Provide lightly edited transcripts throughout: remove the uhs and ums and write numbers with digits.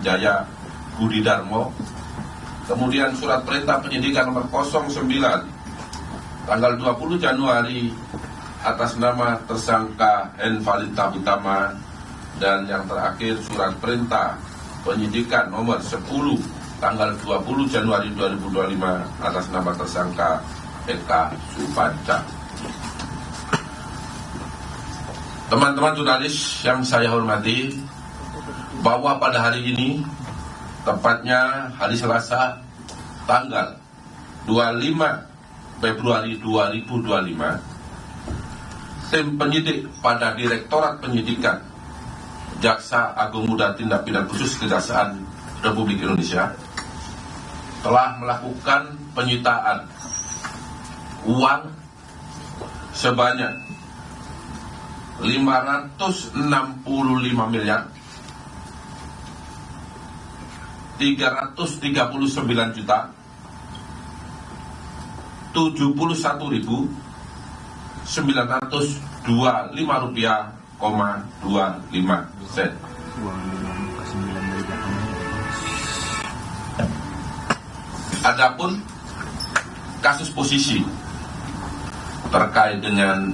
Jaya Budi Darmo. Kemudian surat perintah penyidikan nomor 09 tanggal 20 Januari atas nama tersangka Envalita Utama. Dan yang terakhir surat perintah penyidikan nomor 10 tanggal 20 Januari 2025 atas nama tersangka Eka Supanca. Teman-teman jurnalis yang saya hormati, bahwa pada hari ini, tepatnya hari Selasa, tanggal 25 Februari 2025, tim penyidik pada Direktorat Penyidikan Jaksa Agung Muda Tindak Pidana Khusus Kejaksaan Republik Indonesia telah melakukan penyitaan uang sebanyak 565 miliar 339 juta 71.925 rupiah, 25 sen. Adapun kasus posisi terkait dengan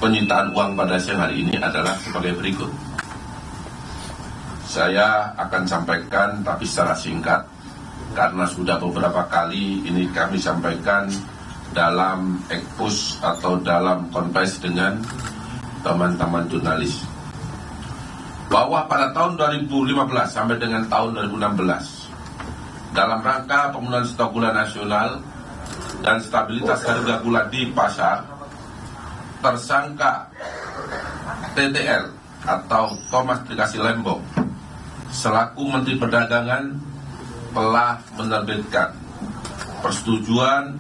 penyitaan uang pada siang hari ini adalah sebagai berikut. Saya akan sampaikan tapi secara singkat, karena sudah beberapa kali ini kami sampaikan dalam ekspos atau dalam konferensi dengan teman-teman jurnalis, bahwa pada tahun 2015 sampai dengan tahun 2016 dalam rangka pemenuhan stok gula nasional dan stabilitas harga gula di pasar, tersangka TTL atau Thomas Trikasih Lembong selaku Menteri Perdagangan telah menerbitkan persetujuan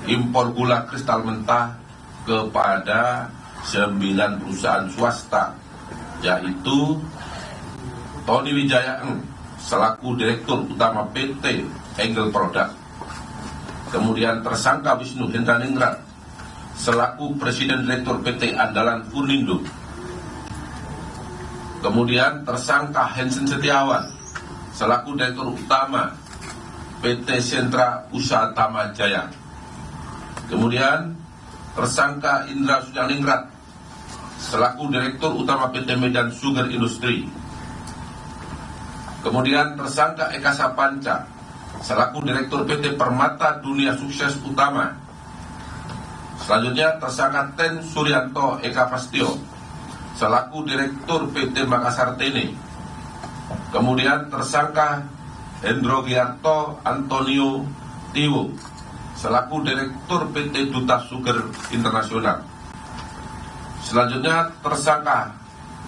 impor gula kristal mentah kepada 9 perusahaan swasta, yaitu Tony Wijaya Eng selaku Direktur Utama PT Engel Product, kemudian tersangka Wisnu Hendraningrat selaku Presiden Direktur PT Andalan Furnindo, kemudian tersangka Hensen Setiawan selaku Direktur Utama PT Sentra Usaha Tama Jaya, kemudian tersangka Indra Sujaningrat selaku Direktur Utama PT Medan Sugar Industry, kemudian tersangka Eka Supanca selaku Direktur PT Permata Dunia Sukses Utama, selanjutnya tersangka Ten Suryanto Eka Pastio selaku Direktur PT Makassar Tene, kemudian tersangka Hendro Giarto Antonio Tiwo selaku Direktur PT Duta Sugar Internasional, selanjutnya tersangka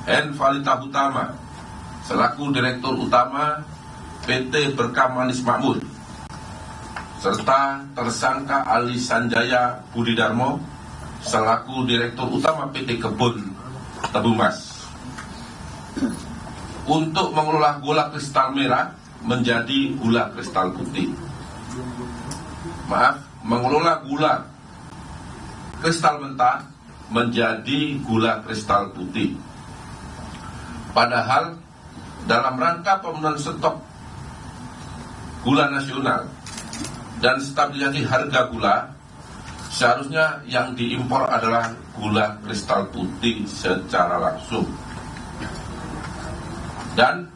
Envalita Utama selaku Direktur Utama PT Berkah Manis Makmur, serta tersangka Ali Sanjaya Budi Darmo selaku Direktur Utama PT Kebun Tebu Mas, untuk mengelola gula kristal merah menjadi gula kristal putih. Mengelola gula kristal mentah menjadi gula kristal putih. Padahal dalam rangka pemenuhan stok gula nasional dan stabilisasi harga gula, seharusnya yang diimpor adalah gula kristal putih secara langsung. Dan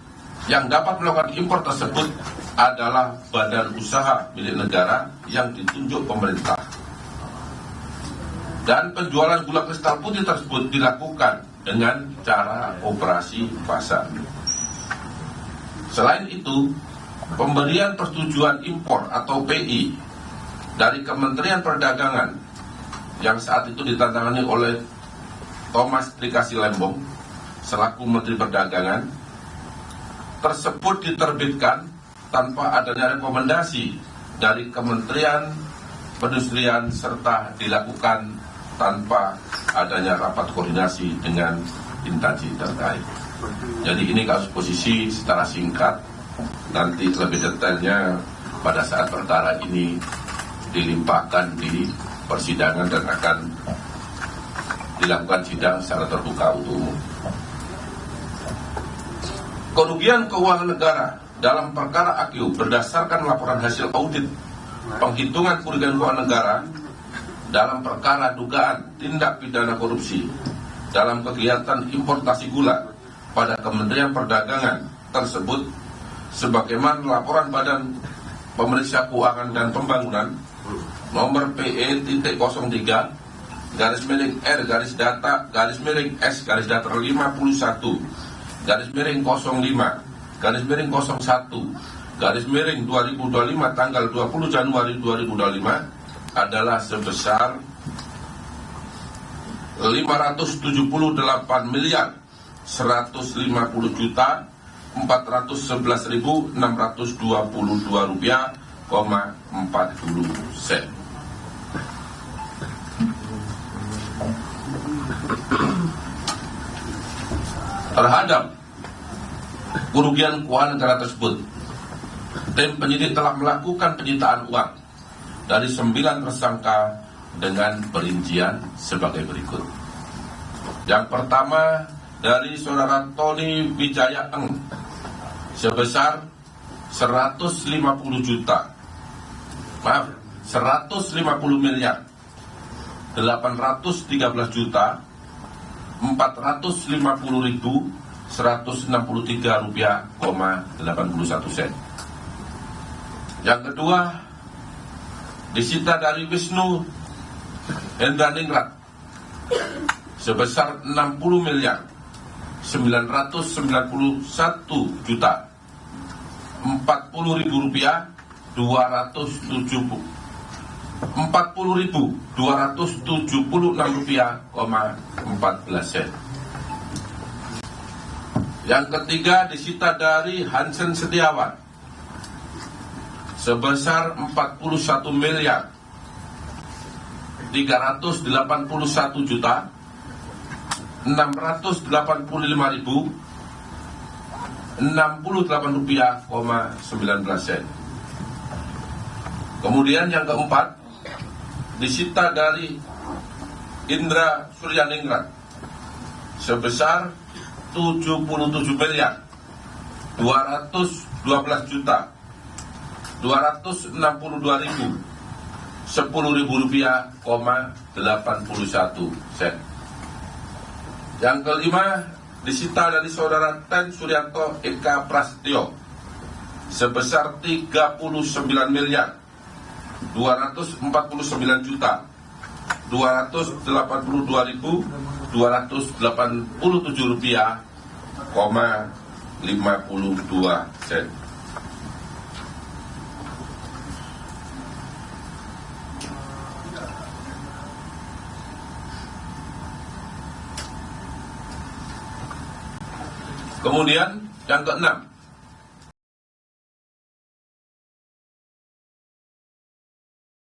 yang dapat melakukan impor tersebut adalah badan usaha milik negara yang ditunjuk pemerintah. Dan penjualan gula kristal putih tersebut dilakukan dengan cara operasi pasar. Selain itu, pemberian persetujuan impor atau PI dari Kementerian Perdagangan yang saat itu ditandatangani oleh Thomas Trikasih Lembong selaku Menteri Perdagangan tersebut diterbitkan tanpa adanya rekomendasi dari Kementerian Perindustrian serta dilakukan tanpa adanya rapat koordinasi dengan instansi terkait. Jadi ini kasus posisi secara singkat, nanti lebih detailnya pada saat perkara ini dilimpahkan di persidangan dan akan dilakukan sidang secara terbuka untuk umum. Kerugian keuangan negara dalam perkara AKIU berdasarkan laporan hasil audit penghitungan kerugian keuangan negara dalam perkara dugaan tindak pidana korupsi dalam kegiatan importasi gula pada Kementerian Perdagangan tersebut sebagaimana laporan Badan Pemeriksa Keuangan dan Pembangunan nomor PE.03 garis miring R garis data garis miring S garis datar 51 garis miring 05 garis miring 01 garis miring 2025 tanggal 20 Januari 2025 adalah sebesar 578 miliar 150 juta 411.622 rupiah, 40 sen. Terhadap kerugian keuangan negara tersebut, tim penyidik telah melakukan penyitaan uang dari 9 tersangka dengan perincian sebagai berikut. Yang pertama dari saudara Tony Wijaya Eng sebesar 150 miliar 813 juta 450.163 rupiah, 81 sen. Yang kedua disita dari Wisnu Hendraningrat sebesar 60 miliar 991 juta 40.000 rupiah 40.276 rupiah, 14 sen. Yang ketiga disita dari Hansen Setiawan sebesar 41 miliar 381 juta 685.068 rupiah, 19 sen. Kemudian yang keempat disita dari Indra Suryaningrat sebesar 77 miliar 212 juta 262.010.000 rupiah, 81 sen. Yang kelima disita dari saudara Ten Suryanto Eka Prasetyo sebesar 39 miliar 249 juta 282.287 rupiah, 52 sen. Kemudian yang keenam